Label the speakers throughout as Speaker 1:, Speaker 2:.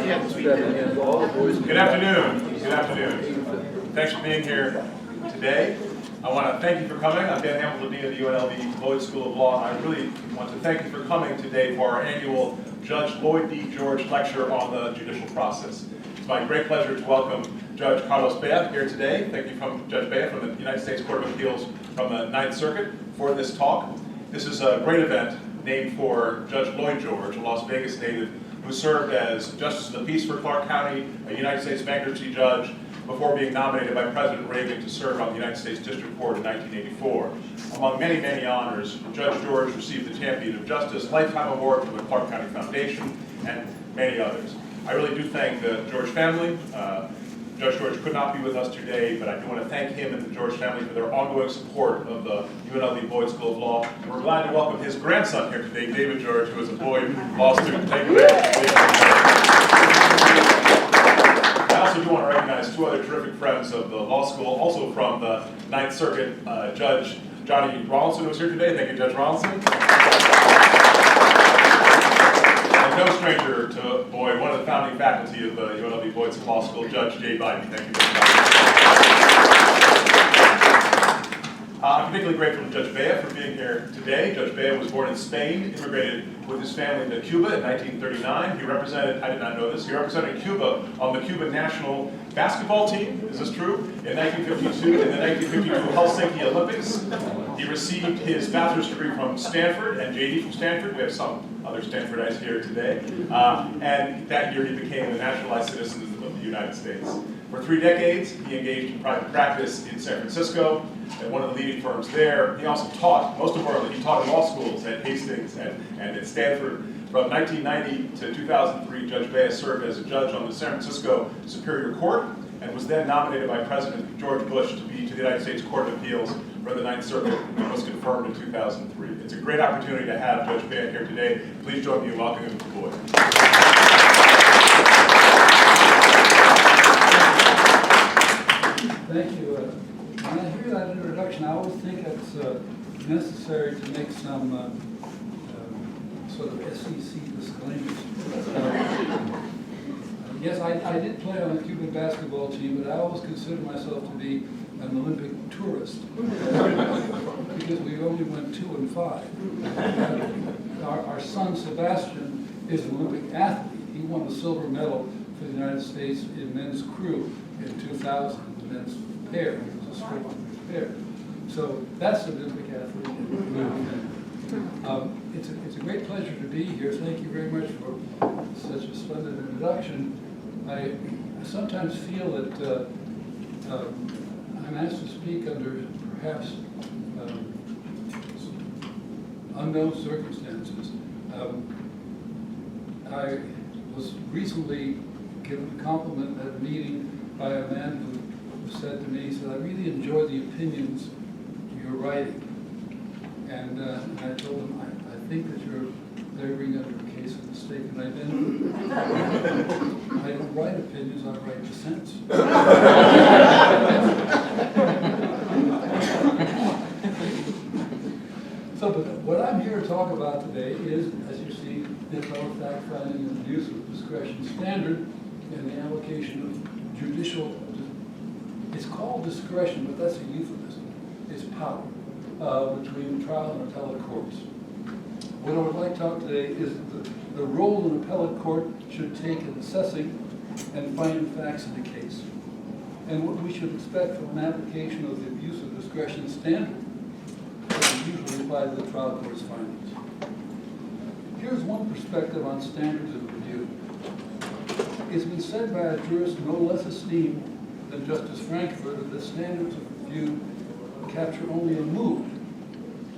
Speaker 1: Good afternoon. Good afternoon. Thanks for being here today. I want to thank you for coming. I'm Ben Hamilton, Dean of the UNLV Lloyd School of Law, and I really want to thank you for coming today for our annual Judge Lloyd D. George lecture on the judicial process. It's my great pleasure to welcome Judge Carlos Bea here today. Thank you from Judge Bea from the United States Court of Appeals from the Ninth Circuit for this talk. This is a great event named for Judge Lloyd George, a Las Vegas native who served as Justice of the Peace for Clark County, a United States bankruptcy judge, before being nominated by President Reagan to serve on the United States District Court in 1984. Among many, many honors, Judge George received the Champion of Justice Lifetime Award from the Clark County Foundation, and many others. I really do thank the George family. Judge George could not be with us today, but I do want to thank him and the George family for their ongoing support of the UNLV Lloyd School of Law. And we're glad to welcome his grandson here today, David George, who is a Lloyd law student. Thank you, David. I also do want to recognize two other terrific friends of the law school, also from the Ninth Circuit, Judge Johnny Rawlinson, who is here today. Thank you, Judge Rawlinson. And no stranger to Lloyd, one of the founding faculty of the UNLV Lloyd Law School, Judge Jay Biden. Thank you very much. I'm particularly grateful to Judge Bea for being here today. Judge Bea was born in Spain, immigrated with his family to Cuba in 1939. He represented, I did not know this, he represented Cuba on the Cuban national basketball team, is this true? In 1952, in the 1952 Helsinki Olympics. He received his bachelor's degree from Stanford and JD from Stanford. We have some other Stanfordites here today. And that year he became a naturalized citizen of the United States. For 3 decades, he engaged in private practice in San Francisco at one of the leading firms there. He also taught, most importantly, he taught in law schools at Hastings and at Stanford. From 1990 to 2003, Judge Bea served as a judge on the San Francisco Superior Court and was then nominated by President George Bush to the United States Court of Appeals for the Ninth Circuit and was confirmed in 2003. It's a great opportunity to have Judge Bea here today. Please join me in welcoming him to Lloyd.
Speaker 2: Thank you. When I hear that introduction, I always think it's necessary to make some sort of SEC disclaimers. Yes, I did play on the Cuban basketball team, but I always consider myself to be an Olympic tourist because we only went 2 and 5. Our son Sebastian is an Olympic athlete. He won the silver medal for the United States in men's crew in 2000. Men's pair. It was a straight pair. So that's an Olympic athlete. It's a great pleasure to be here. Thank you very much for such a splendid introduction. I sometimes feel that I'm asked to speak under perhaps unknown circumstances. I was recently given a compliment at a meeting by a man who said to me, he said, I really enjoy the opinions you're writing. And I told him, I think that you're laboring under a case of mistaken identity. I don't write opinions, I write dissents. So, but what I'm here to talk about today is, as you see, the appellate fact finding and abuse of discretion standard and the allocation of judicial. It's called discretion, but that's a euphemism. It's power between trial and appellate courts. What I would like to talk today is the role an appellate court should take in assessing and finding facts in the case, and what we should expect from an application of the abuse of discretion standard that is usually applied to the trial court's findings. Here's one perspective on standards of review. It's been said by a jurist no less esteemed than Justice Frankfurter that standards of review capture only a mood,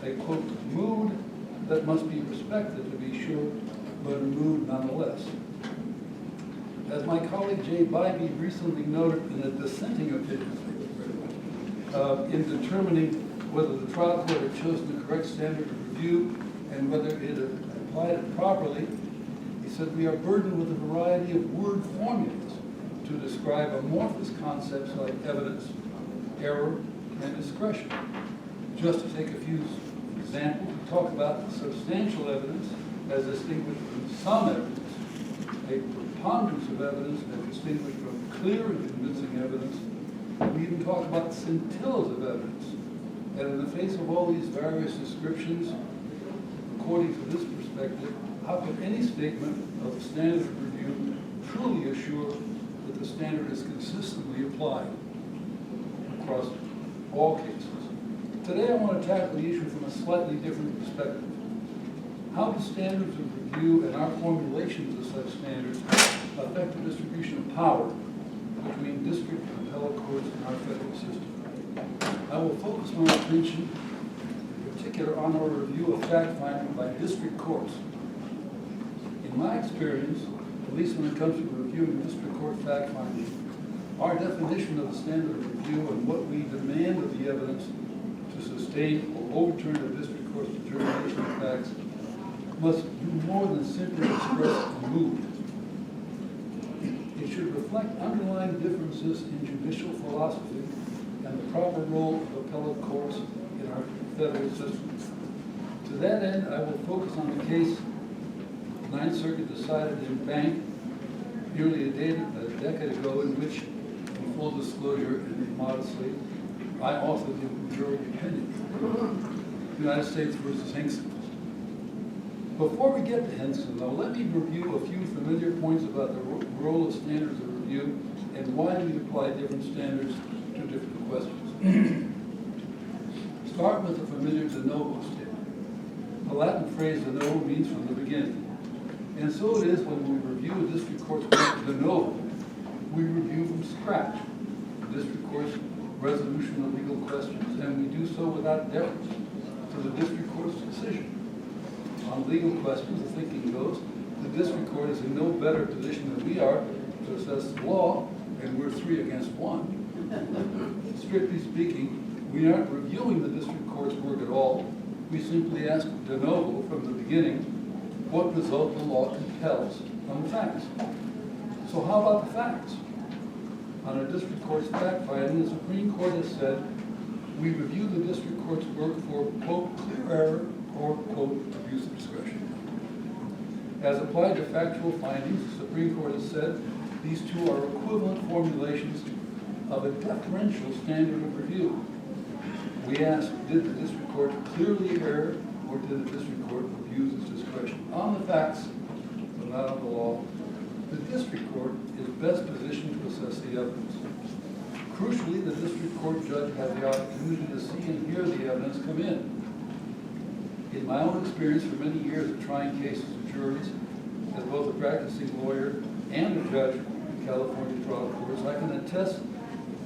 Speaker 2: a quote, mood that must be respected to be sure, but a mood nonetheless. As my colleague Jay Bybee recently noted in a dissenting opinion, in determining whether the trial court had chosen the correct standard of review and whether it had applied it properly, he said, we are burdened with a variety of word formulas to describe amorphous concepts like evidence, error, and discretion. Just to take a few examples, we talk about substantial evidence as distinguished from some evidence, a preponderance of evidence as distinguished from clear and convincing evidence. We even talk about scintillas of evidence. And in the face of all these various descriptions, according to this perspective, how could any statement of the standard of review truly assure that the standard is consistently applied across all cases? Today I want to tackle the issue from a slightly different perspective. How do standards of review and our formulations of such standards affect the distribution of power between district and appellate courts in our federal system? I will focus my attention in particular on our review of fact-finding by district courts. In my experience, at least when it comes to reviewing district court fact-finding, our definition of the standard of review and what we demand of the evidence to sustain or overturn the district court's determination of facts must do more than simply express a mood. It should reflect underlying differences in judicial philosophy and the proper role of appellate courts in our federal system. To that end, I will focus on the case the Ninth Circuit decided in Bank nearly a decade ago, in which, in full disclosure and modestly, I authored the majority opinion. United States versus Hinkson. Before we get to Hinkson, though, let me review a few familiar points about the role of standards of review and why we apply different standards to different questions. Start with the familiar de novo statement. The Latin phrase de novo means from the beginning. And so it is when we review a district court's work de novo, we review from scratch the district court's resolution of legal questions, and we do so without deference to the district court's decision. On legal questions, the thinking goes, the district court is in no better position than we are to assess the law, and we're 3 against 1. Strictly speaking, we aren't reviewing the district court's work at all. We simply ask de novo from the beginning what result the law compels on the facts. So how about the facts? On a district court's fact finding, the Supreme Court has said, we review the district court's work for, quote, clear error or, quote, abuse of discretion. As applied to factual findings, the Supreme Court has said these two are equivalent formulations of a deferential standard of review. We ask, did the district court clearly err or did the district court abuse its discretion? On the facts, but not on the law, the district court is best positioned to assess the evidence. Crucially, the district court judge has the opportunity to see and hear the evidence come in. In my own experience for many years of trying cases of juries, as both a practicing lawyer and a judge in California trial courts, I can attest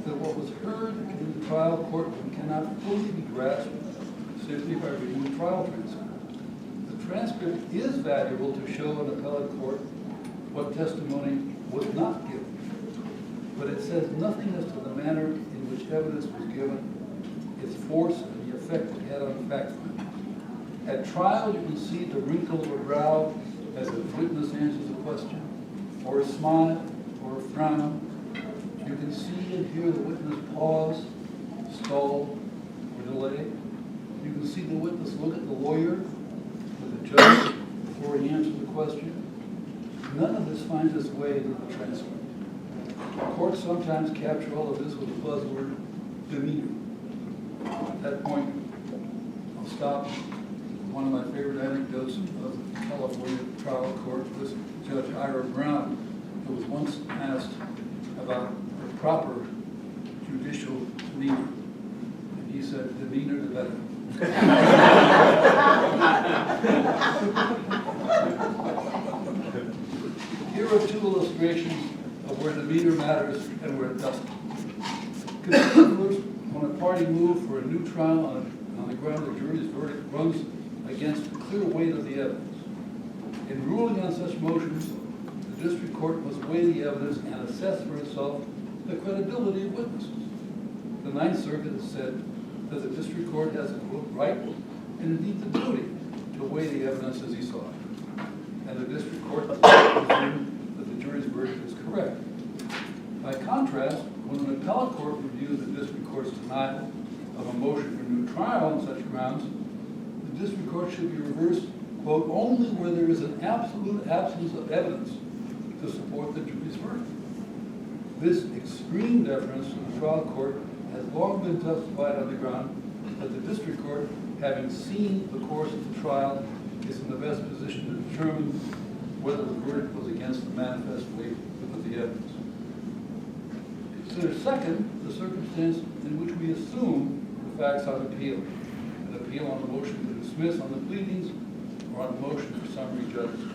Speaker 2: that what was heard in the trial courtroom cannot fully be grasped simply by reading the trial transcript. The transcript is valuable to show an appellate court what testimony was not given, but it says nothing as to the manner in which evidence was given, its force, and the effect it had on the fact finding. At trial, you can see the wrinkle of a brow as a witness answers a question, or a smile, or a frown. You can see and hear the witness pause, stall, or delay. You can see the witness look at the lawyer or the judge before he answers the question. None of this finds its way into the transcript. Courts sometimes capture all of this with the buzzword demeanor. At that point, I'll stop. One of my favorite anecdotes of the California trial court was Judge Ira Brown, who was once asked about the proper judicial demeanor. And he said, demeanor the better. Here are 2 illustrations of where demeanor matters and where it doesn't. Consider first when a party moved for a new trial on the ground the jury's verdict runs against the clear weight of the evidence. In ruling on such motions, the district court must weigh the evidence and assess for itself the credibility of witnesses. The Ninth Circuit has said that the district court has a quote, right and indeed the duty to weigh the evidence as he saw it. And the district court must presume that the jury's verdict is correct. By contrast, when an appellate court reviews the district court's denial of a motion for new trial on such grounds, the district court should be reversed, quote, only where there is an absolute absence of evidence to support the jury's verdict. This extreme deference to the trial court has long been justified on the ground that the district court, having seen the course of the trial, is in the best position to determine whether the verdict was against the manifest weight of the evidence. Consider second, the circumstance in which we assume the facts on appeal. An appeal on the motion to dismiss on the pleadings or on the motion for summary judgment.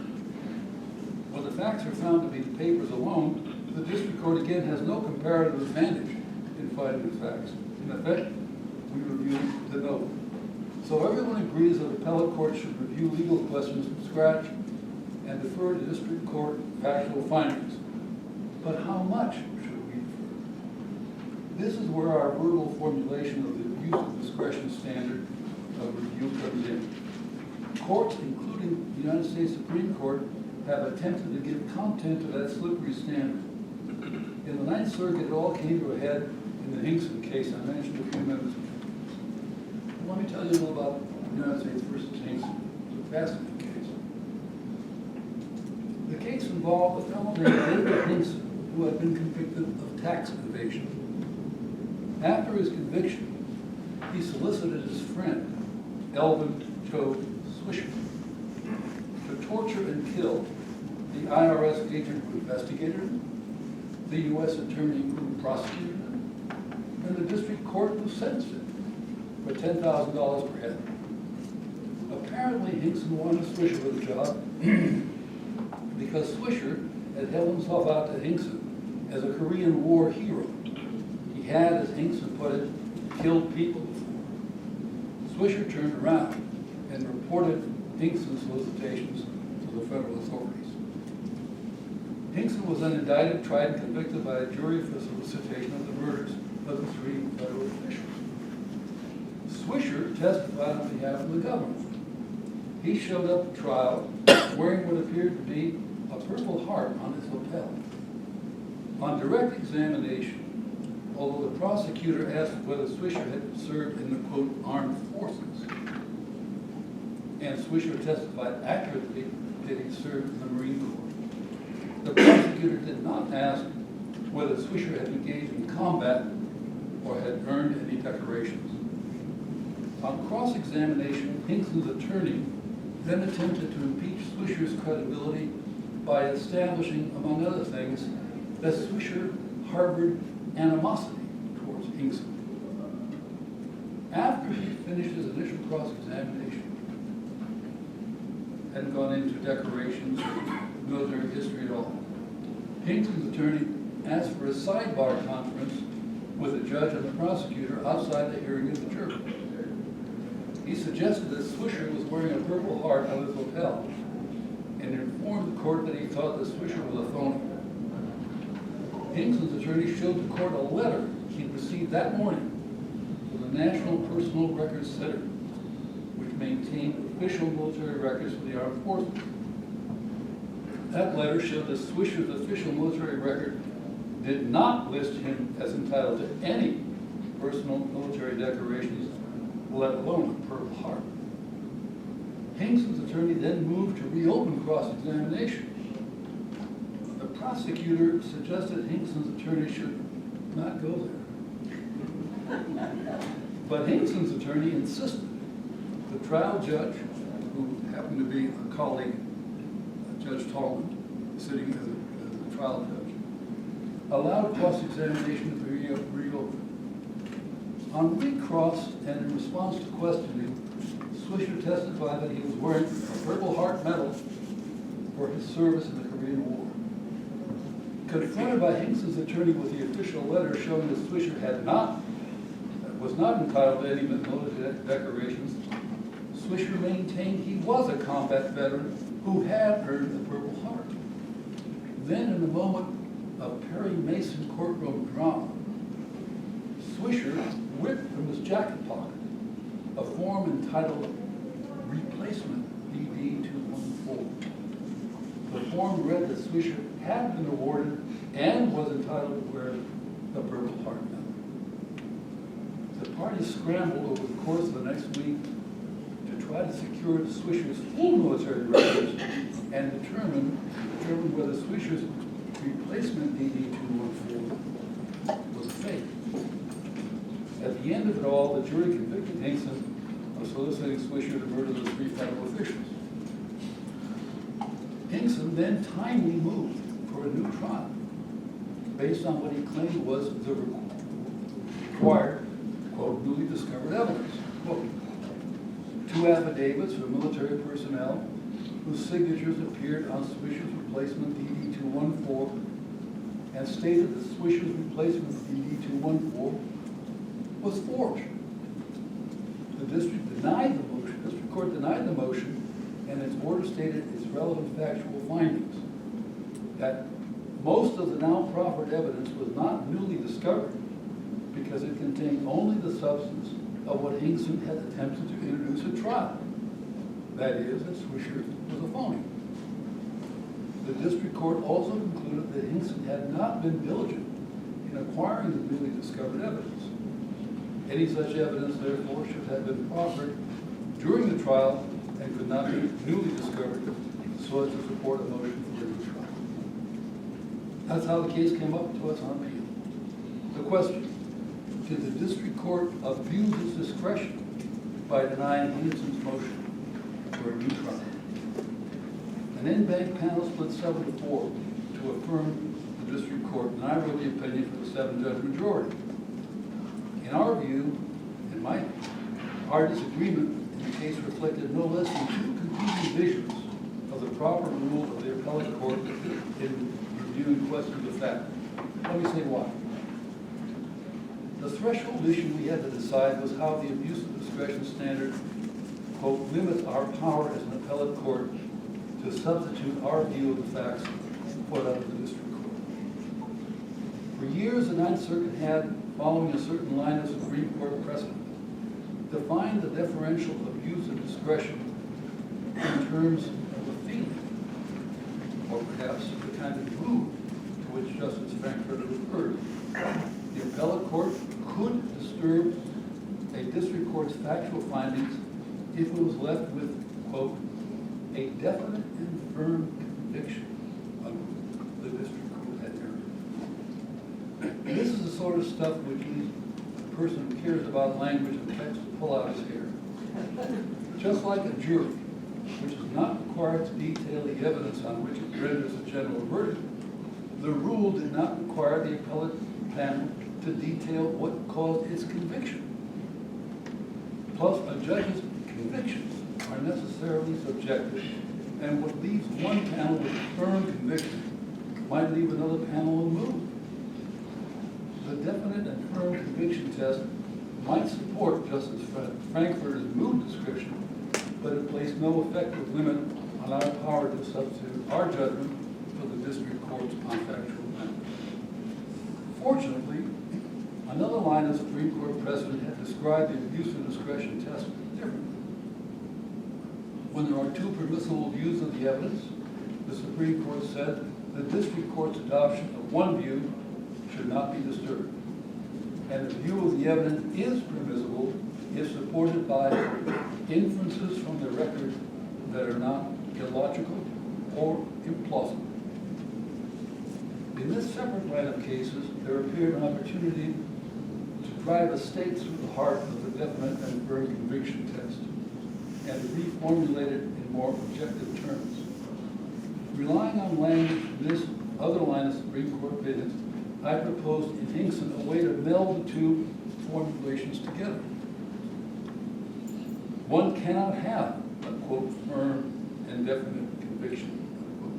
Speaker 2: When the facts are found to be the papers alone, the district court again has no comparative advantage in finding the facts. In effect, we review the note. So everyone agrees that appellate courts should review legal questions from scratch and defer to district court factual findings. But how much should we defer? This is where our verbal formulation of the abuse of discretion standard of review comes in. Courts, including the United States Supreme Court, have attempted to give content to that slippery standard. In the Ninth Circuit, it all came to a head in the Hinkson case I mentioned a few minutes ago. Let me tell you a little about the United States versus Hinkson. It's a fascinating case. The case involved a fellow named David Hinkson who had been convicted of tax evasion. After his conviction, he solicited his friend, Elvin Joe Swisher, to torture and kill the IRS agent who investigated him, the U.S. attorney who prosecuted him, and the district court who sentenced him for $10,000 per head. Apparently, Hinkson wanted Swisher for the job because Swisher had held himself out to Hinkson as a Korean War hero. He had, as Hinkson put it, killed people before. Swisher turned around and reported Hinkson's solicitations to the federal authorities. Hinkson was then indicted, tried, and convicted by a jury for solicitation of the murders of the 3 federal officials. Swisher testified on behalf of the government. He showed up at trial wearing what appeared to be a Purple Heart on his lapel. On direct examination, although the prosecutor asked whether Swisher had served in the, quote, armed forces, and Swisher testified accurately that he served in the Marine Corps, the prosecutor did not ask whether Swisher had engaged in combat or had earned any decorations. On cross-examination, Hinkson's attorney then attempted to impeach Swisher's credibility by establishing, among other things, that Swisher harbored animosity towards Hinkson. After he finished his initial cross-examination, hadn't gone into decorations or military history at all, Hinkson's attorney asked for a sidebar conference with the judge and the prosecutor outside the hearing of the jury. He suggested that Swisher was wearing a Purple Heart on his lapel and informed the court that he thought that Swisher was a phony. Hinkson's attorney showed the court a letter he'd received that morning from the National Personal Records Center, which maintained official military records for the armed forces. That letter showed that Swisher's official military record did not list him as entitled to any personal military decorations, let alone a Purple Heart. Hinkson's attorney then moved to reopen cross-examination. The prosecutor suggested Hinkson's attorney should not go there. But Hinkson's attorney insisted. The trial judge, who happened to be a colleague, Judge Tallman, sitting as a trial judge, allowed cross-examination to be reopened. On recross and in response to questioning, Swisher testified that he was wearing a Purple Heart medal for his service in the Korean War. Confronted by Hinkson's attorney with the official letter showing that Swisher was not entitled to any military decorations, Swisher maintained he was a combat veteran who had earned the Purple Heart. Then, in a moment of Perry Mason courtroom drama, Swisher whipped from his jacket pocket a form entitled Replacement BD 214. The form read that Swisher had been awarded and was entitled to wear the Purple Heart medal. The parties scrambled over the course of the next week to try to secure Swisher's full military records and determine whether Swisher's replacement DD-214 was fake. At the end of it all, the jury convicted Hinkson of soliciting Swisher to murder the 3 federal officials. Hinkson then timely moved for a new trial based on what he claimed was the required, quote, newly discovered evidence. Quote, 2 affidavits from military personnel whose signatures appeared on Swisher's replacement DD-214 and stated that Swisher's replacement DD-214 was forged. The district court denied the motion, and its order stated its relevant factual findings. That most of the now proffered evidence was not newly discovered because it contained only the substance of what Hinkson had attempted to introduce at trial. That is, that Swisher was a phony. The district court also concluded that Hinkson had not been diligent in acquiring the newly discovered evidence. Any such evidence, therefore, should have been proffered during the trial and could not be newly discovered so as to support a motion for a new trial. That's how the case came up to us on appeal. The question, did the district court abuse its discretion by denying Hinson's motion for a new trial? An in-bank panel split 7-4 to affirm the district court, and I wrote the opinion for the 7-judge majority. In our view, in my view, our disagreement in the case reflected no less than 2 competing visions of the proper rule of the appellate court in reviewing questions of fact. Let me say why. The threshold issue we had to decide was how the abuse of discretion standard, quote, limits our power as an appellate court to substitute our view of the facts put out of the district court. For years, the Ninth Circuit had, following a certain line of Supreme Court precedent, defined the deferential abuse of discretion in terms of a feeling, or perhaps the kind of mood to which Justice Frankfurter referred. The appellate court could disturb a district court's factual findings if it was left with, quote, a definite and firm conviction of the district court had erred. This is the sort of stuff which leads a person who cares about language and text to pull out his hair. Just like a jury, which is not required to detail the evidence on which it renders a general verdict, the rule did not require the appellate panel to detail what caused its conviction. Plus, a judge's convictions are necessarily subjective, and what leaves one panel with a firm conviction might leave another panel unmoved. The definite and firm conviction test might support Justice Frankfurter's mood description, but it placed no effective limit on our power to substitute our judgment for the district court's on factual matters. Fortunately, another line of Supreme Court precedent had described the abuse of discretion test differently. When there are 2 permissible views of the evidence, the Supreme Court said the district court's adoption of one view should not be disturbed. And the view of the evidence is permissible if supported by inferences from the record that are not illogical or implausible. In this separate line of cases, there appeared an opportunity to drive a stake through the heart of the definite and firm conviction test and reformulate it in more objective terms. Relying on language from this other line of Supreme Court opinions, I proposed in Hinkson a way to meld the 2 formulations together. One cannot have a, quote, firm and definite conviction, unquote.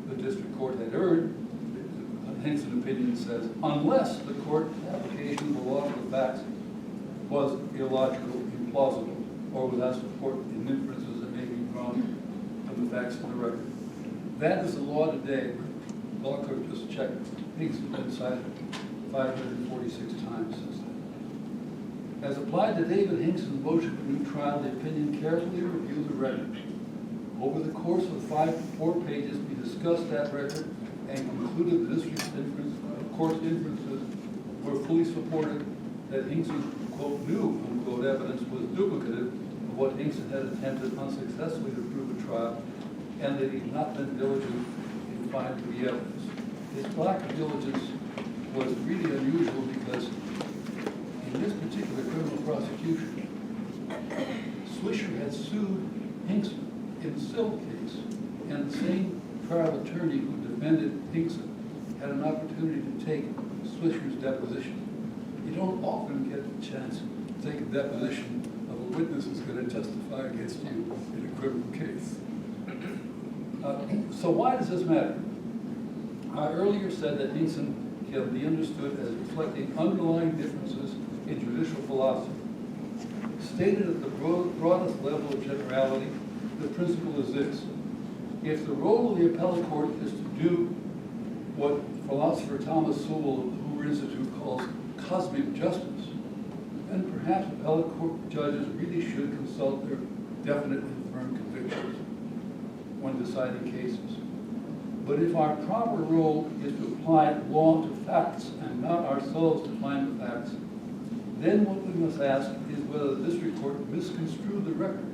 Speaker 2: The district court had erred, Hinkson opinion says, unless the court application of the law to the facts was illogical, implausible, or without support in inferences that may be drawn from the facts of the record. That is the law today. The law court just checked. Hinkson has been cited 546 times since then. As applied to David Hinkson's motion for new trial, the opinion carefully reviewed the record. Over the course of 4 pages, we discussed that record and concluded the district's court's inferences were fully supported that Hinkson's, quote, new, unquote, evidence was duplicative of what Hinkson had attempted unsuccessfully to prove at trial, and that he had not been diligent in finding the evidence. His lack of diligence was really unusual because in this particular criminal prosecution, Swisher had sued Hinkson in the civil case, and the same trial attorney who defended Hinkson had an opportunity to take Swisher's deposition. You don't often get a chance to take a deposition of a witness who's going to testify against you in a criminal case. So why does this matter? I earlier said that Hinkson can be understood as reflecting underlying differences in judicial philosophy. Stated at the broadest level of generality, the principle is this: if the role of the appellate court is to do what philosopher Thomas Sowell of the Hoover Institute calls cosmic justice, then perhaps appellate court judges really should consult their definite and firm convictions when deciding cases. But if our proper role is to apply law to facts and not ourselves to find the facts, then what we must ask is whether the district court misconstrued the record,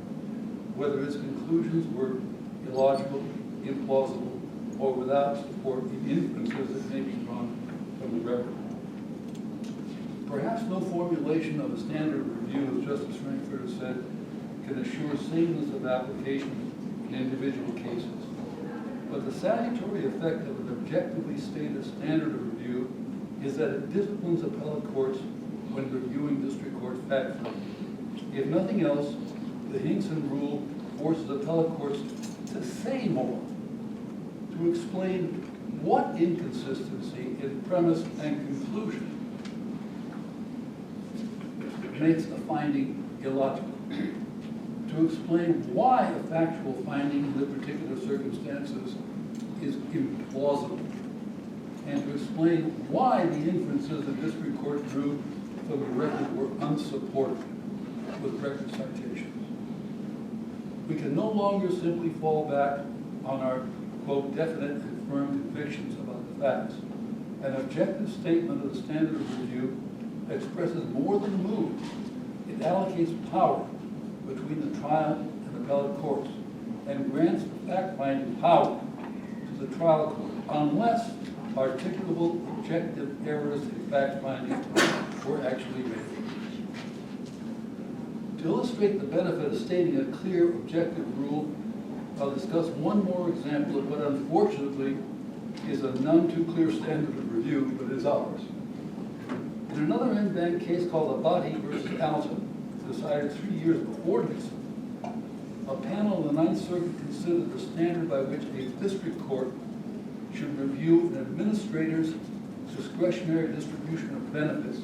Speaker 2: whether its conclusions were illogical, implausible, or without support in inferences that may be drawn from the record. Perhaps no formulation of a standard of review, as Justice Frankfurter said, can assure sameness of application in individual cases. But the salutary effect of an objectively stated standard of review is that it disciplines appellate courts when reviewing district court fact-finding. If nothing else, the Hinkson rule forces appellate courts to say more, to explain what inconsistency in premise and conclusion makes a finding illogical, to explain why a factual finding in the particular circumstances is implausible, and to explain why the inferences the district court drew from the record were unsupported with record citations. We can no longer simply fall back on our, quote, definite and firm convictions about the facts. An objective statement of the standard of review expresses more than mood. It allocates power between the trial and appellate courts and grants the fact-finding power to the trial court unless articulable objective errors in fact-finding were actually made. To illustrate the benefit of stating a clear objective rule, I'll discuss one more example of what unfortunately is a none too clear standard of review, but is ours. In another en-banc case called Abadi versus Alton, decided 3 years before Nixon, a panel of the Ninth Circuit considered the standard by which a district court should review an administrator's discretionary distribution of benefits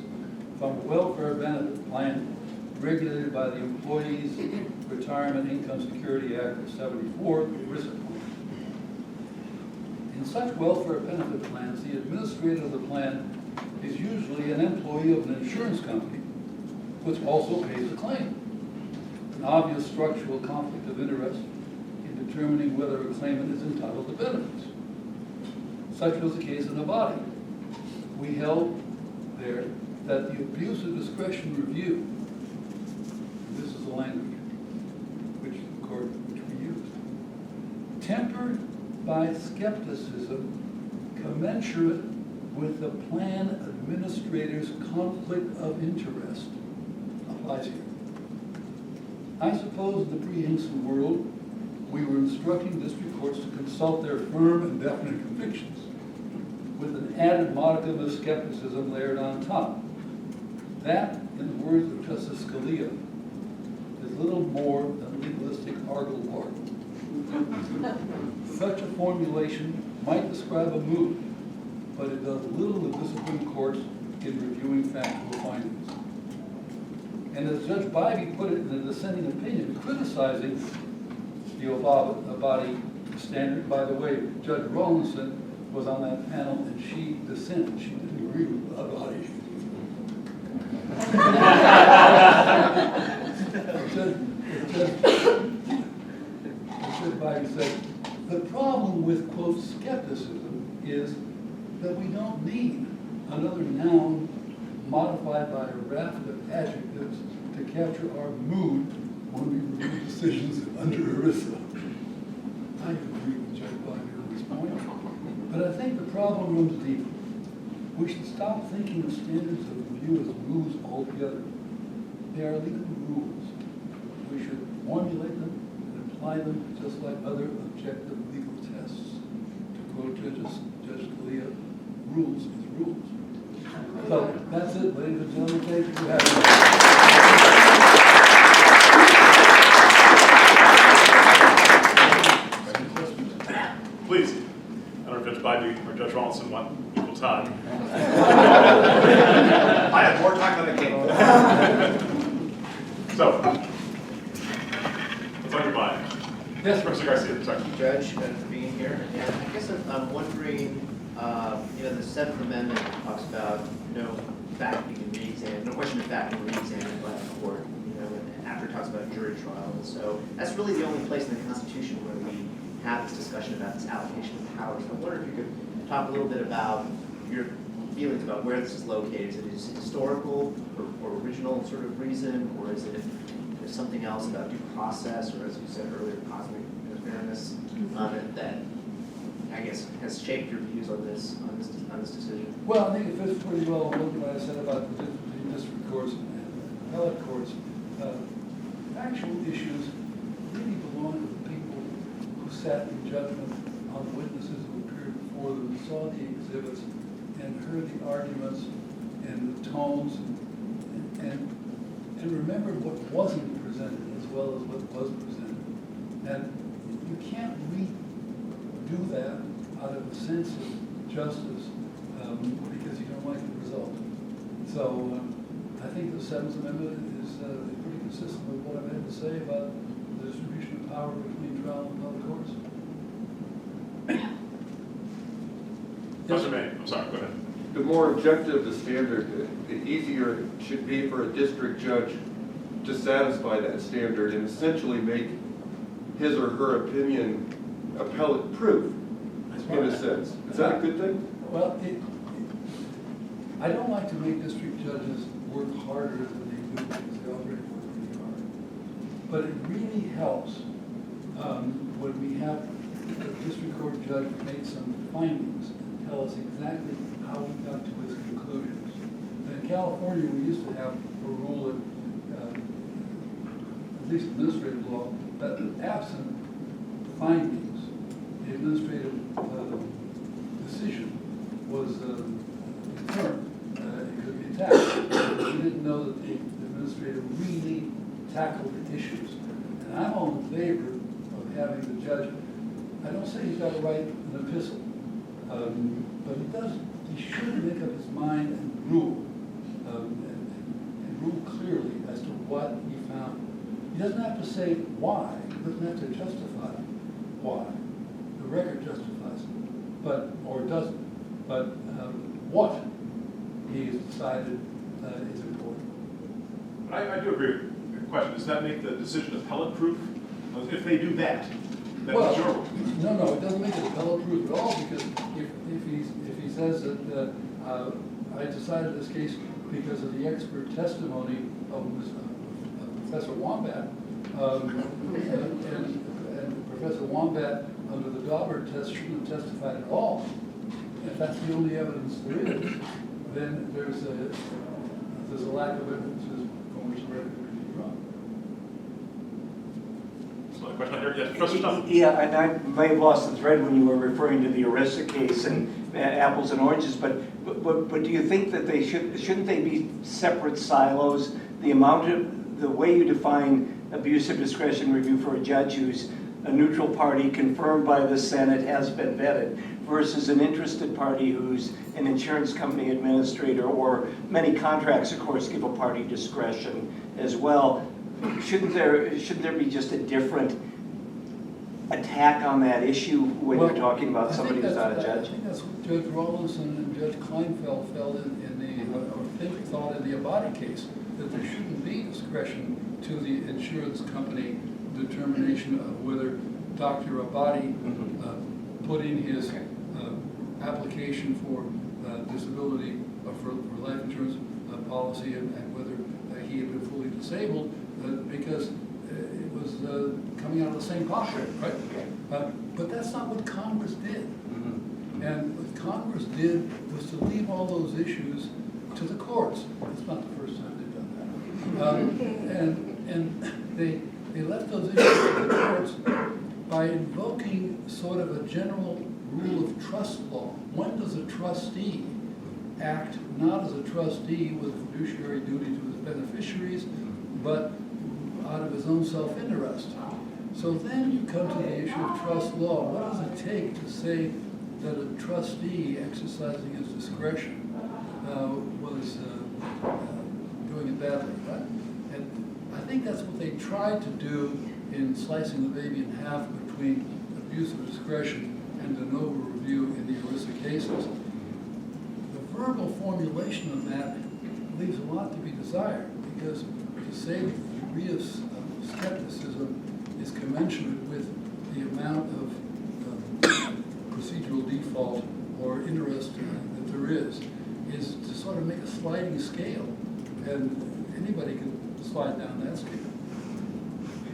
Speaker 2: from a welfare benefit plan regulated by the Employees Retirement Income Security Act of '74, the ERISA plan. In such welfare benefit plans, the administrator of the plan is usually an employee of an insurance company, which also pays a claim. An obvious structural conflict of interest in determining whether a claimant is entitled to benefits. Such was the case in Abadi. We held there that the abuse of discretion review, this is the language which we used, tempered by skepticism commensurate with the plan administrator's conflict of interest applies here. I suppose in the pre-Hinkson world, we were instructing district courts to consult their firm and definite convictions with an added modicum of skepticism layered on top. That, in the words of Justice Scalia, is little more than legalistic argle-bargle. Such a formulation might describe a mood, but it does little to discipline courts in reviewing factual findings. And as Judge Bybee put it in a dissenting opinion, criticizing the Abadi standard, by the way, Judge Rawlinson was on that panel and she dissented. She didn't agree with Abadi. Judge Bybee said, the problem with, quote, skepticism is that we don't need another noun modified by a raft of adjectives to capture our mood when we review decisions under ERISA. I agree with Judge Biden on this point, but I think the problem runs deeper. We should stop thinking of standards of review as rules altogether. They are legal rules. We should formulate them and apply them just like other objective legal tests. To quote Judge Scalia, rules is rules. So that's it, ladies and gentlemen. Thank you for having me.
Speaker 1: Please. I don't know if Judge Biden or Judge Rawlinson want equal time.
Speaker 3: I have more time than I came.
Speaker 1: So, what's on your mind?
Speaker 2: Yes,
Speaker 1: Professor Garcia, sorry.
Speaker 3: Judge, for being here. And I guess I'm wondering, the Seventh Amendment talks about no fact being re-examined, no question of fact being re-examined by the court, and after it talks about jury trial. And so that's really the only place in the Constitution where we have this discussion about this allocation of powers. I wonder if you could talk a little bit about your feelings about where this is located. Is it historical or original sort of reason, or is it something else about due process, or as you said earlier, cosmic fairness that I guess has shaped your views on this decision?
Speaker 2: well, I think it fits pretty well with what I said about the difference between district courts and appellate courts. Actual issues really belong to the people who sat in judgment on the witnesses who appeared before them, saw the exhibits, and heard the arguments and the tones, and remembered what wasn't presented as well as what was presented. And you can't redo that out of a sense of justice because you don't like the result. So I think the Seventh Amendment is pretty consistent with what I've had to say about the distribution of power between trial and appellate courts.
Speaker 1: Professor May, I'm sorry, go ahead.
Speaker 4: The more objective the standard, the easier it should be for a district judge to satisfy that standard and essentially make his or her opinion appellate proof, in a sense. Is that a good thing?
Speaker 2: Well, I don't like to make district judges work harder than they do because they already work pretty hard. But it really helps when we have a district court judge make some findings and tell us exactly how we got to his conclusions. And in California, we used to have a rule that, at least administrative law, that absent findings, the administrative decision was confirmed. It could be attacked. We didn't know that the administrator really tackled the issues. And I'm all in favor of having the judge, I don't say he's got to write an epistle, but he should make up his mind and rule, and rule clearly as to what he found. He doesn't have to say why, he doesn't have to justify why. The record justifies it, or doesn't. But what he has decided is important.
Speaker 1: I do agree with your question. Does that make the decision appellate proof? If they do that, then
Speaker 2: Well,
Speaker 1: it's your rule.
Speaker 2: no, it doesn't make it appellate proof at all, because if he says that I decided this case because of the expert testimony of Professor Wombat, and Professor Wombat under the Dauber test shouldn't have testified at all. If that's the only evidence there is, then there's a lack of evidences from which the record could be wrong.
Speaker 1: So a question here, yes, Professor Stumpf.
Speaker 5: Yeah, and I may have lost the thread when you were referring to the ERISA case and apples and oranges, but do you think that shouldn't they be separate silos? The way you define abuse of discretion review for a judge who's a neutral party confirmed by the Senate has been vetted versus an interested party who's an insurance company administrator, or many contracts, of course, give a party discretion as well. Shouldn't there be just a different attack on that issue when you're talking about somebody who's not a judge?
Speaker 2: I think that's what Judge Rawlinson and Judge Kleinfeld thought in the Abadi case, that there shouldn't be discretion to the insurance company determination of whether Dr. Abadi put in his application for disability for life insurance policy and whether he had been fully disabled, because it was coming out of the same pocket, right? But that's not what Congress did. And what Congress did was to leave all those issues to the courts. It's not the first time they've done that. And they left those issues to the courts by invoking sort of a general rule of trust law. When does a trustee act not as a trustee with a fiduciary duty to his beneficiaries, but out of his own self-interest? So then you come to the issue of trust law. What does it take to say that a trustee exercising his discretion was doing it badly, right? And I think that's what they tried to do in slicing the baby in half between abuse of discretion and de novo review in the ERISA cases. The verbal formulation of that leaves a lot to be desired, because to say that the degree of skepticism is commensurate with the amount of procedural default or interest that there is to sort of make a sliding scale, and anybody can slide down that scale.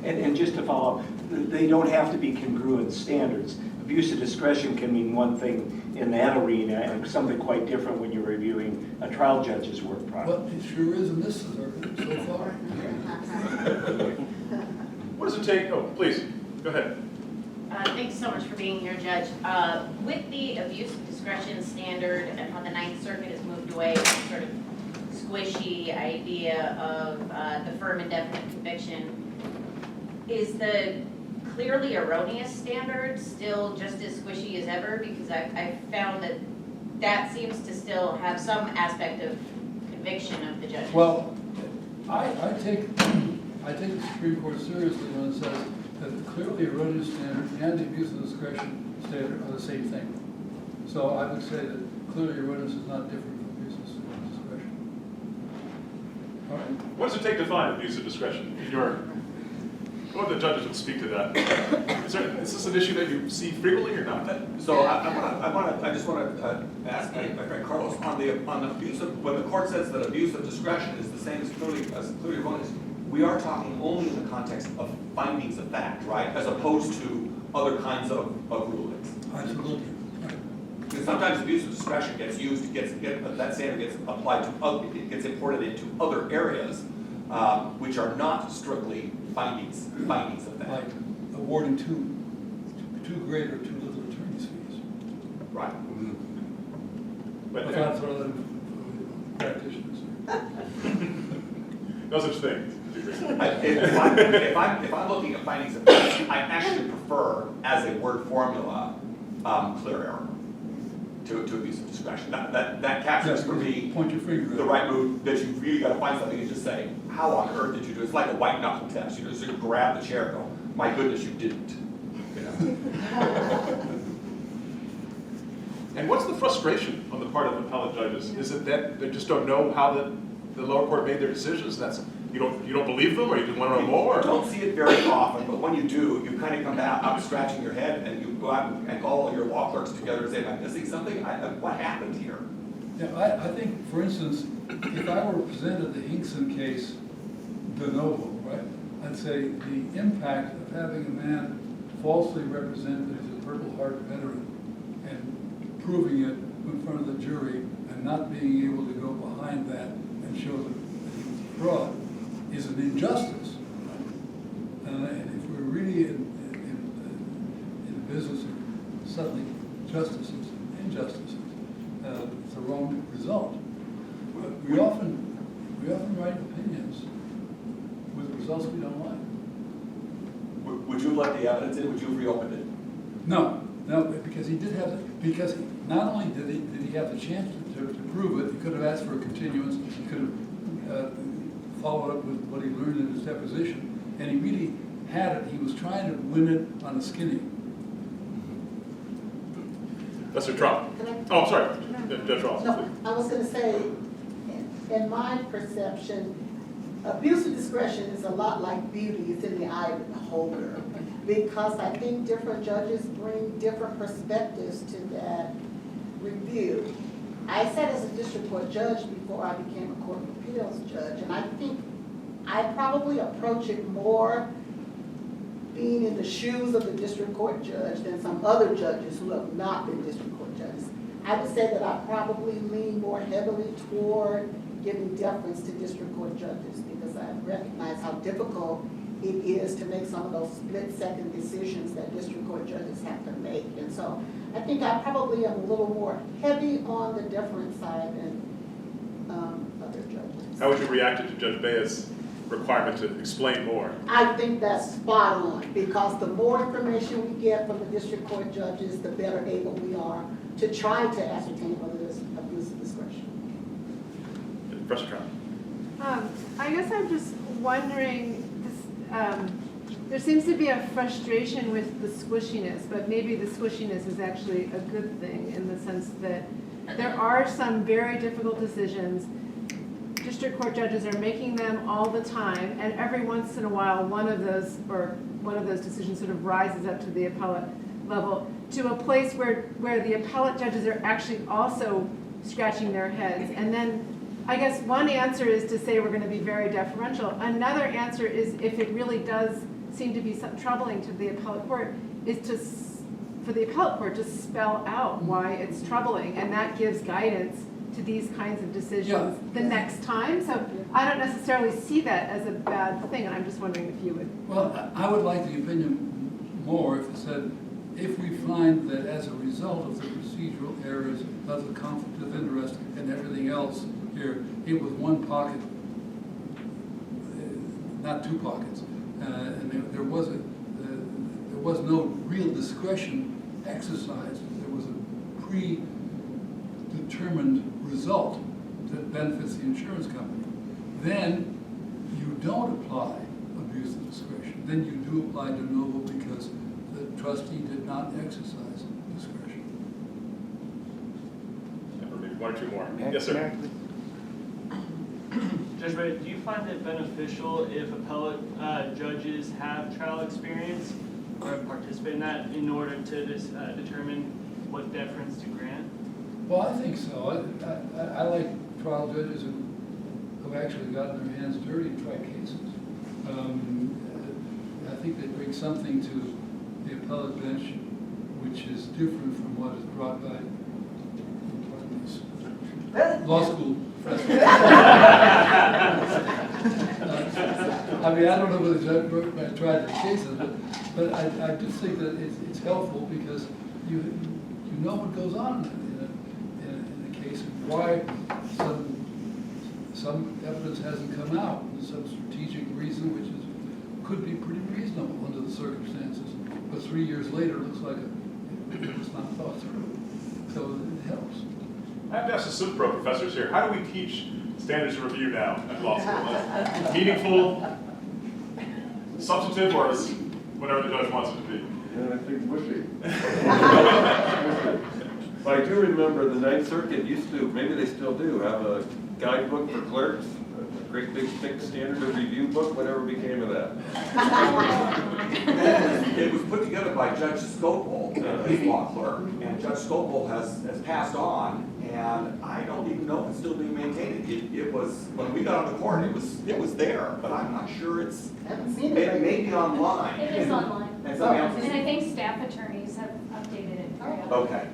Speaker 5: And just to follow up, they don't have to be congruent standards. Abuse of discretion can mean one thing in that arena and something quite different when you're reviewing a trial judge's work product.
Speaker 2: Well, it sure is in this circuit so far.
Speaker 1: What does it take, oh, please, go ahead.
Speaker 6: Thanks so much for being here, Judge. With the abuse of discretion standard and how the Ninth Circuit has moved away from sort of squishy idea of the firm indefinite conviction, is the clearly erroneous standard still just as squishy as ever? Because I found that that seems to still have some aspect of conviction of the judge.
Speaker 2: Well, I take the Supreme Court seriously when it says that the clearly erroneous standard and the abuse of discretion standard are the same thing. So I would say that clearly erroneous is not different from abuse of discretion. All right.
Speaker 1: What does it take to find abuse of discretion in your, what the judges would speak to that? Is this an issue that you see frequently or not?
Speaker 7: So I just want to ask my friend Carlos on the abuse of, when the court says that abuse of discretion is the same as clearly erroneous, we are talking only in the context of findings of fact, right, as opposed to other kinds of rulings.
Speaker 2: Absolutely.
Speaker 7: Because sometimes abuse of discretion gets used, that standard gets applied to other, it gets imported into other areas, which are not strictly findings of fact.
Speaker 2: Like awarding too great or too little attorney's fees.
Speaker 7: Right.
Speaker 1: But
Speaker 2: That's what other practitioners.
Speaker 1: no such thing.
Speaker 7: If I'm looking at findings of fact, I actually prefer, as a word formula, clear error to abuse of discretion. That captures for me
Speaker 2: Point your finger at
Speaker 7: the
Speaker 2: it.
Speaker 7: right mood, that you really got to find something and just say, how on earth did you do it? It's like a white knuckle test. You just sort of grab the chair and go, my goodness, you didn't. You know?
Speaker 1: And what's the frustration on the part of appellate judges? Is it that they just don't know how the lower court made their decisions? That's you don't believe them, or you just want to know more?
Speaker 7: I don't see it very often, but when you do, you kind of come out scratching your head, and you go out and call your law clerks together and say, am I missing something? What happened here?
Speaker 2: Yeah, I think, for instance, if I were presented the Hinkson case de novo, right, I'd say the impact of having a man falsely represent that he's a Purple Heart veteran and proving it in front of the jury and not being able to go behind that and show that he was a fraud is an injustice. And if we're really in the business of settling justices and injustices, it's the wrong result. We often write opinions with results we don't like.
Speaker 7: Would you have let the evidence in? Would you have reopened it?
Speaker 2: No, because he did have, because not only did he have the chance to prove it, he could have asked for a continuance, he could have followed up with what he learned in his deposition, and he really had it. He was trying to win it on a skinny.
Speaker 1: That's their trial. Oh, I'm sorry, Judge Ross.
Speaker 8: No, I was going to say, in my perception, abuse of discretion is a lot like beauty. It's in the eye of the beholder. Because I think different judges bring different perspectives to that review. I sat as a district court judge before I became a court of appeals judge, and I think I probably approach it more being in the shoes of the district court judge than some other judges who have not been district court judges. I would say that I probably lean more heavily toward giving deference to district court judges because I recognize how difficult it is to make some of those split-second decisions that district court judges have to make. And so I think I probably am a little more heavy on the deference side than other judges.
Speaker 1: How would you react to Judge Bea's requirement to explain more?
Speaker 8: I think that's spot on because the more information we get from the district court judges, the better able we are to try to ascertain whether there's abuse of discretion.
Speaker 1: Professor Trout.
Speaker 9: I guess I'm just wondering, there seems to be a frustration with the squishiness, but maybe the squishiness is actually a good thing in the sense that there are some very difficult decisions. District court judges are making them all the time, and every once in a while, one of those decisions sort of rises up to the appellate level to a place where the appellate judges are actually also scratching their heads. And then I guess one answer is to say we're going to be very deferential. Another answer is, if it really does seem to be troubling to the appellate court, is for the appellate court to spell out why it's troubling, and that gives guidance to these kinds of decisions the next time. So I don't necessarily see that as a bad thing, and I'm just wondering if you would.
Speaker 2: Well, I would like the opinion more if it said, if we find that as a result of the procedural errors of the conflict of interest and everything else here, it was one pocket, not two pockets, and there was no real discretion exercised. There was a predetermined result that benefits the insurance company. Then you don't apply abuse of discretion. Then you do apply de novo because the trustee did not exercise discretion.
Speaker 1: Maybe one or two more. Yes, sir.
Speaker 10: Judge Ray, do you find it beneficial if appellate judges have trial experience or have participated in that in order to determine what deference to grant?
Speaker 2: Well, I think so. I like trial judges who have actually gotten their hands dirty and tried cases. I think they bring something to the appellate bench which is different from what is brought by law school professors. I mean, I don't know whether Judge tried the cases, but I do think that it's helpful because you know what goes on in a case and why some evidence hasn't come out, some strategic reason which could be pretty reasonable under the circumstances, but 3 years later it looks like it was not thought through. So it helps.
Speaker 1: I have to ask the Super Pro professors here, how do we teach standards of review now at law school? Meaningful, substantive, or is whatever the judge wants it to be?
Speaker 4: Yeah, I think mushy. But I do remember the Ninth Circuit used to, maybe they still do, have a guidebook for clerks, a great big thick standard of review book, whatever became of that.
Speaker 7: It was put together by Judge Scopel, his law clerk, and Judge Scopel has passed on, and I don't even know if it's still being maintained. It was, when we got on the court, it was there, but I'm not sure it's,
Speaker 8: Haven't seen it.
Speaker 7: maybe online.
Speaker 11: It is online.
Speaker 7: And somebody else
Speaker 11: And I think staff attorneys have updated it periodically.
Speaker 7: Okay.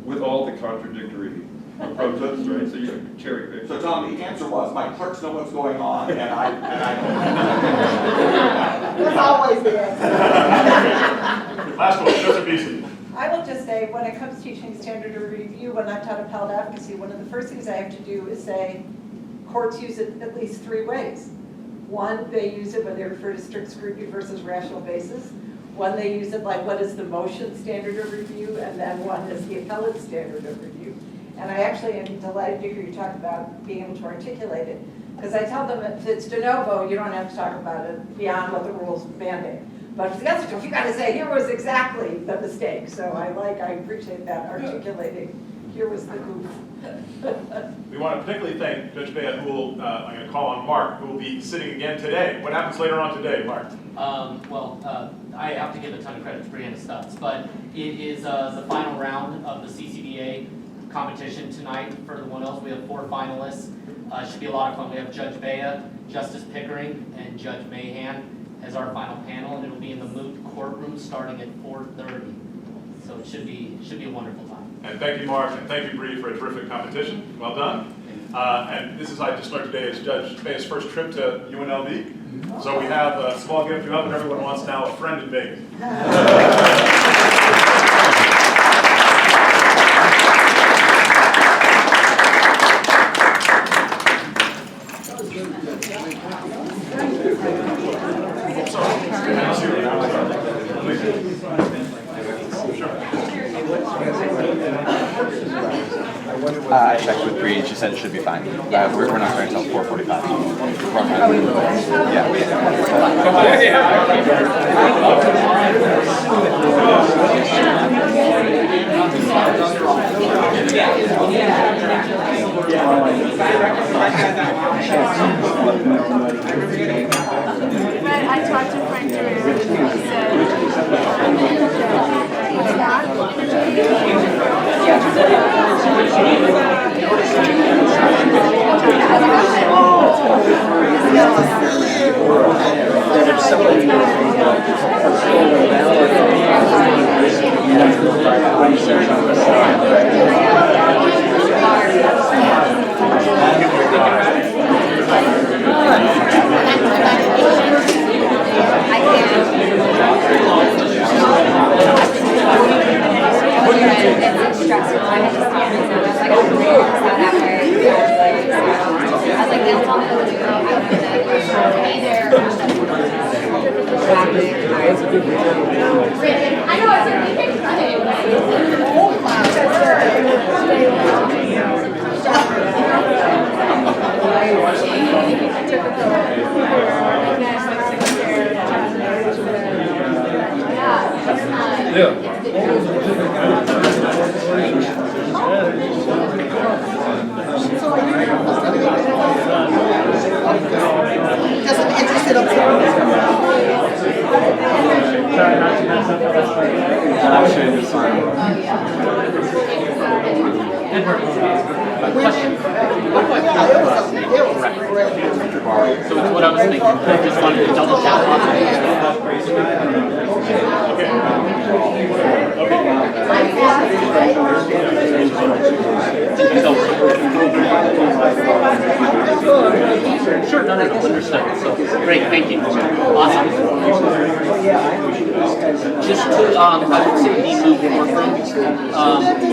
Speaker 4: With all the contradictory approaches, right? So you can cherry pick.
Speaker 7: So Tom, the answer was, my clerks know what's going on, and I don't.
Speaker 8: That's always the answer.
Speaker 1: Last one, Joseph Beasley.
Speaker 12: I will just say, when it comes to teaching standard of review, when I've taught appellate advocacy, one of the first things I have to do is say, courts use it at least 3 ways. One, they use it when they refer to strict scrutiny versus rational basis. One, they use it like, what is the motion standard of review? And then one is the appellate standard of review. And I actually am delighted to hear you talk about being able to articulate it. Because I tell them if it's de novo, you don't have to talk about it beyond what the rules mandate. But if it's the other stuff, you got to say, here was exactly the mistake. So I appreciate that articulating. Here was the goof.
Speaker 1: We want to particularly thank Judge Bea, who will, I'm going to call on Mark, who will be sitting again today. What happens later on today, Mark?
Speaker 13: I have to give a ton of credit to Brianna Stubbs, but it is the final round of the CCDA competition tonight for the 1Ls. We have 4 finalists. Should be a lot of fun. We have Judge Bea, Justice Pickering, and Judge Mahan. as our final panel, and it'll be in the moot courtroom starting at 4:30. So it should be a wonderful time.
Speaker 1: And thank you, Mark, and thank you, Bree, for a terrific competition. Well done. And this is, I just learned today, is Judge May's first trip to UNLV. So we have a small gift to up, and everyone wants now a friend in Vegas.
Speaker 14: I checked with Bree, she said it should be fine. We're not going until 4:45.
Speaker 9: But I talked to Frank Duran, and he said, it's not.
Speaker 11: It's stressful. I had to stop myself. I was like, I'm really stressed out after. I was like, they'll tell me what to do. I have to be there. I know, it's a big
Speaker 8: Just an interested observer.
Speaker 14: Actually, it's fine.
Speaker 13: Question.
Speaker 8: It was great.
Speaker 13: So it's what I was thinking. I just wanted to double check on Sure, no, understood. So, great, thank you. Awesome. Just to, I would say be moving courtroom.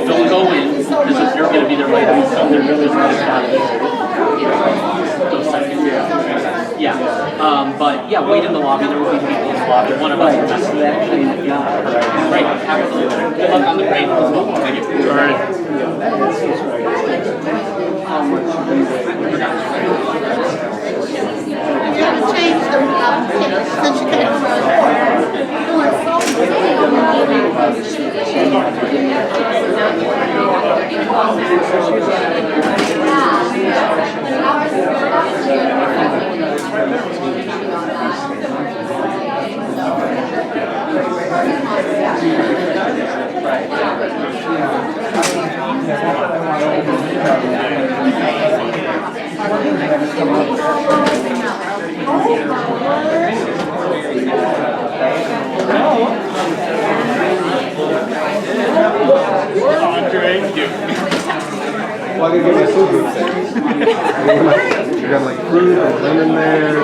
Speaker 13: Don't go in, because if you're going to be there later, so they're really going to have those seconds. Yeah, but yeah, wait in the lobby. There will be people in the lobby. One of us will just Great, absolutely. Good luck on the grade as well. Thank you. All right.
Speaker 8: You haven't changed them since you came around.
Speaker 4: Well, I can get my food booth there. You got like fruit and lemon there.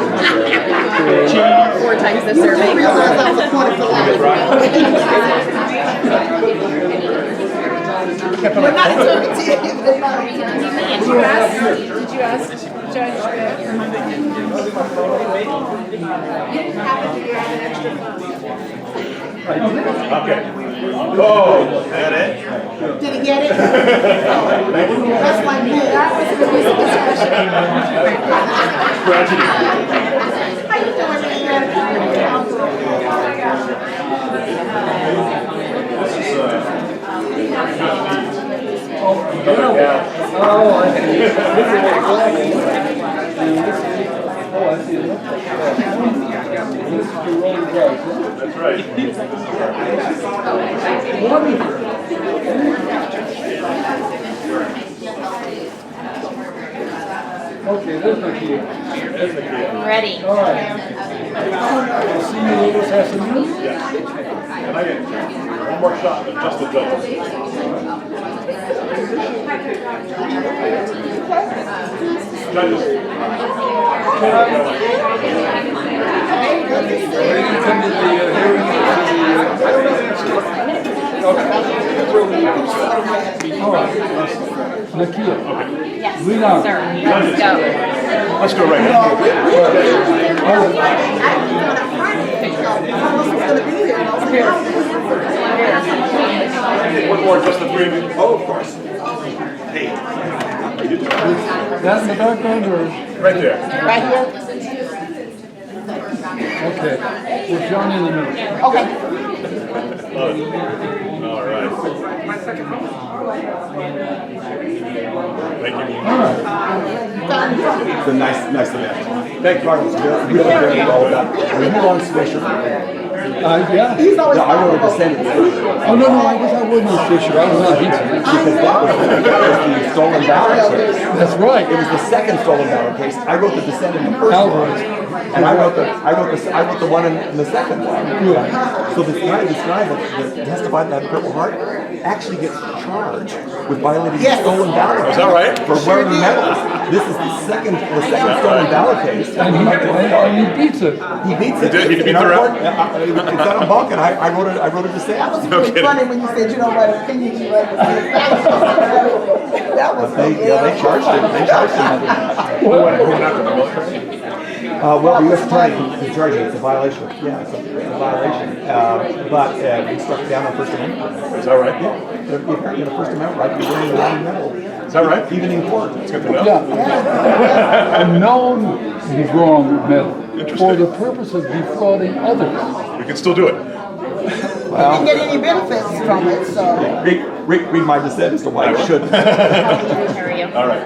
Speaker 4: Cheese.
Speaker 8: 4 times the survey. I realized I was appointed for life. We're not eternity.
Speaker 9: Did you ask Judge Beck? You didn't have to do an extra fund.
Speaker 1: Okay. Oh, is that it?
Speaker 8: Did he get it? That's like me.
Speaker 9: That was the recent discussion.
Speaker 1: Tragedy.
Speaker 8: How you doing, man?
Speaker 1: This is, That's right.
Speaker 2: Okay, there's my key.
Speaker 1: That's the key.
Speaker 6: Ready.
Speaker 2: All right. See you this afternoon?
Speaker 1: Yes. Can I get one more shot of just the judges? Judges.
Speaker 2: Come to the hearing. All right. Nakia.
Speaker 11: Yes,
Speaker 2: Lean on.
Speaker 11: sir. Let's go.
Speaker 1: Let's go right now. One more, just the three of you.
Speaker 7: Oh, of course. Hey.
Speaker 2: That in the background or?
Speaker 1: Right there.
Speaker 8: Right here?
Speaker 2: Okay. With John in the middle.
Speaker 8: Okay.
Speaker 1: Love it. All right. Thank you.
Speaker 2: All right.
Speaker 15: It's a nice event. Thank you. Carlos, really well done. Were you on Swisher?
Speaker 2: Yeah.
Speaker 15: No, I wrote a descendant.
Speaker 2: Oh, no, I wasn't a fisher. I was not Hinton.
Speaker 15: Because that was the stolen ballot case.
Speaker 2: That's right.
Speaker 15: It was the second stolen ballot case. I wrote the descendant in the first one. And I wrote the one in the second one. So this guy that testified that Purple Heart actually gets charged with violating the stolen ballot case.
Speaker 1: Is that right?
Speaker 15: For wearing medals. This is the second stolen ballot case.
Speaker 2: And he beats it.
Speaker 15: He beats it.
Speaker 1: He beat
Speaker 15: In
Speaker 1: the
Speaker 15: our
Speaker 1: rep?
Speaker 15: court, it's not a buck, and I wrote a dissent.
Speaker 8: That was really funny when you said you don't write opinions, you write That was
Speaker 15: They charged him. They charged him. Well, the U.S. attorney can charge it. It's a violation. Yeah, it's a violation. But it's struck down on First Amendment.
Speaker 1: Is that right?
Speaker 15: Yeah, if you're in a First Amendment right, you're wearing a medal.
Speaker 1: Is that right?
Speaker 15: Even in court.
Speaker 1: It's good to know.
Speaker 2: Yeah. A known wrong medal for the purpose of defrauding others.
Speaker 1: We can still do it.
Speaker 8: Didn't get any benefits from it, so.
Speaker 15: Read my dissent as to why you shouldn't.
Speaker 1: All right.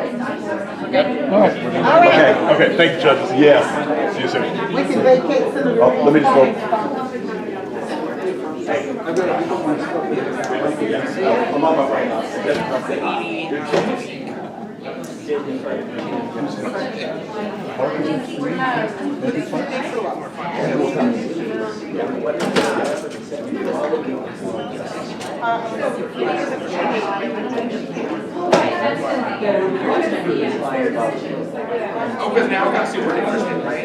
Speaker 2: All right.
Speaker 1: Okay, thank you, judges.
Speaker 15: Yes.
Speaker 1: See you soon.
Speaker 8: We can vacate Senator.
Speaker 15: Oh, let me just go. I'm on my way.
Speaker 7: Oh, because now we got super interested, right?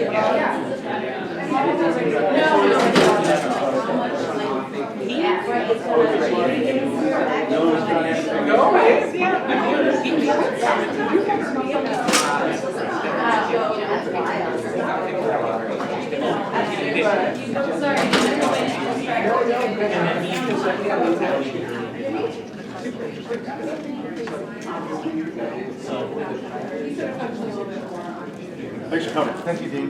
Speaker 1: Thanks for coming.
Speaker 15: Thank you, Dean.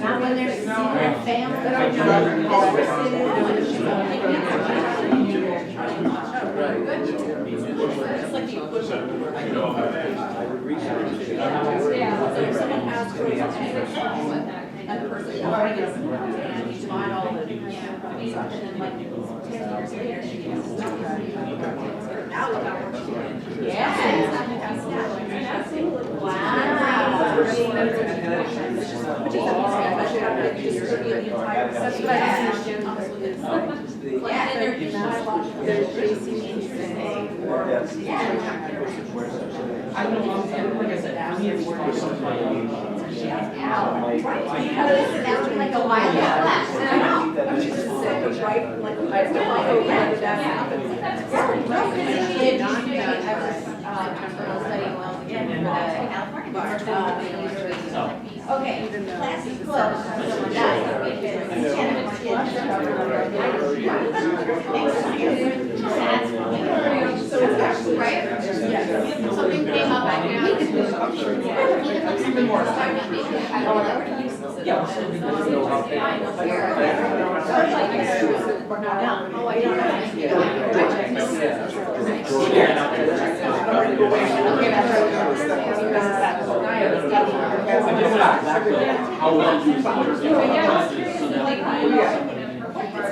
Speaker 6: Not when they're seeing their like a wild okay, class is closed. Something came up, I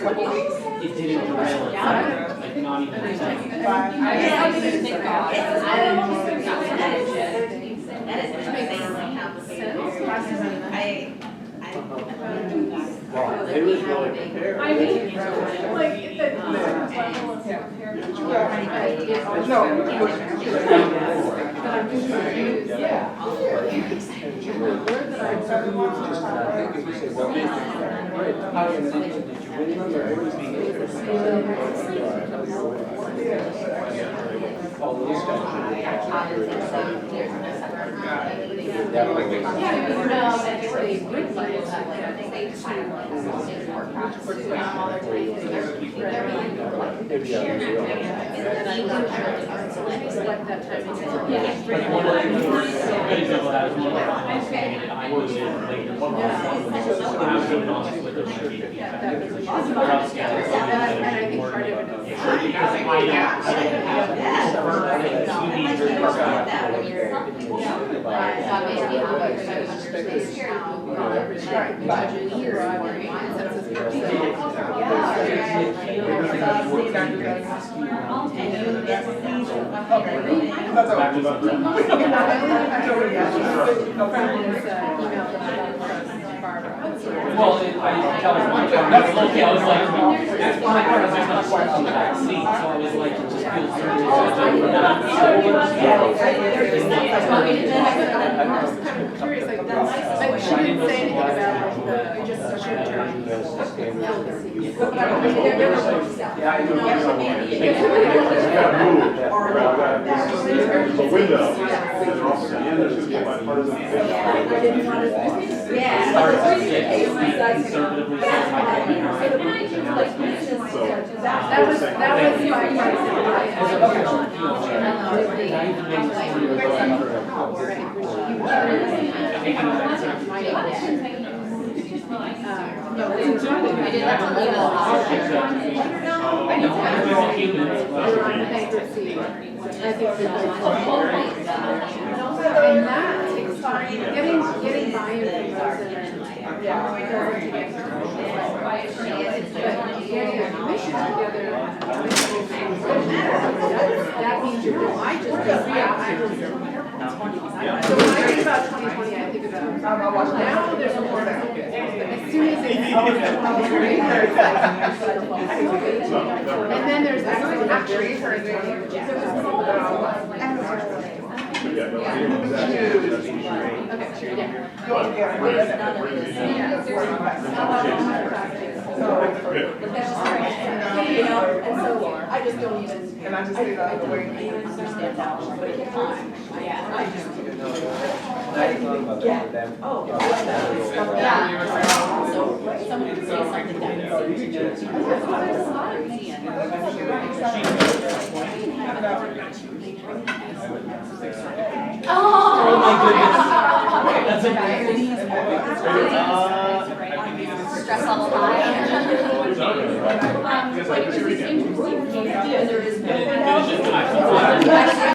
Speaker 13: It didn't derail it, like not even a second.
Speaker 6: That is insanely complicated.
Speaker 11: It was really prepared.
Speaker 9: I mean, like, the level of
Speaker 13: Well, I tell her my car, that's okay, I was like, that's my car, there's not quite on the back seat, so I was like, it just feels really.
Speaker 9: curious, like, she didn't say anything about the short term.
Speaker 1: Yeah, I know. There's a window, and then also at the end, there's just bipartisan.
Speaker 13: Starts at 6, conservatively says my baby nine.
Speaker 9: That was and that takes time. Getting buy-in from residents. Getting a commission together. That means you're doing, I just, so when I think about 2020, I think about, now there's more, as soon as it's, and then there's actually heard.
Speaker 8: And so I just don't even, and I just figured out the way you understand that, but it's fine. I just, I didn't even get, oh, so someone could say something that
Speaker 13: Oh my goodness. That's amazing.
Speaker 11: Stress level high.
Speaker 8: like, it's interesting, there is no